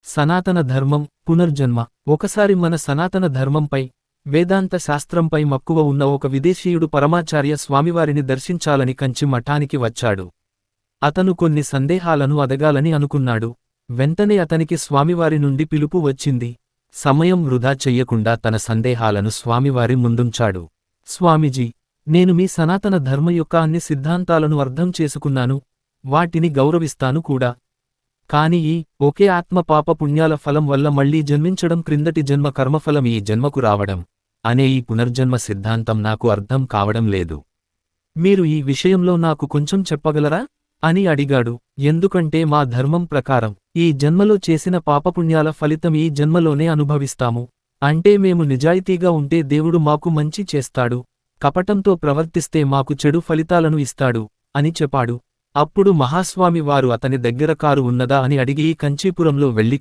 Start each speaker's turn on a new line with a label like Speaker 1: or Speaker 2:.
Speaker 1: సనాతన ధర్మం, పునర్జన్మ. ఒకసారి మన సనాతన ధర్మంపై, వేదాంత శాస్త్రంపై మక్కువ ఉన్న ఒక విదేశీయుడు పరమాచార్య స్వామివారిని దర్శించాలని కంచి మఠానికి వచ్చాడు. అతను కొన్ని సందేహాలను అడగాలని అనుకున్నాడు. వెంటనే అతనికి స్వామివారి నుండి పిలుపు వచ్చింది. సమయం వృధా చెయ్యకుండా తన సందేహాలను స్వామివారి ముందుంచాడు. స్వామీజీ, నేను మీ సనాతన ధర్మ యొక్క అన్ని సిద్ధాంతాలను అర్థం చేసుకున్నాను, వాటిని గౌరవిస్తాను కూడా. కాని ఈ ఒకే ఆత్మ పాప పుణ్యాల ఫలం వల్ల మళ్లీ జన్మించడం, క్రిందటి జన్మ కర్మఫలం ఈ జన్మకు రావడం అనే ఈ పునర్జన్మ సిద్ధాంతం నాకు అర్థం కావడం లేదు. మీరు ఈ విషయంలో నాకు కొంచెం చెప్పగలరా అని అడిగాడు. ఎందుకంటే మా ధర్మం ప్రకారం ఈ జన్మలో చేసిన పాపపుణ్యాల ఫలితం ఈ జన్మలోనే అనుభవిస్తాము. అంటే మేము నిజాయితీగా ఉంటే దేవుడు మాకు మంచి చేస్తాడు, కపటంతో ప్రవర్తిస్తే మాకు చెడు ఫలితాలను ఇస్తాడు అని చెప్పాడు. అప్పుడు మహాస్వామి వారు అతని దగ్గర కారు ఉన్నదా అని అడిగి కంచీపురంలో వెళ్లి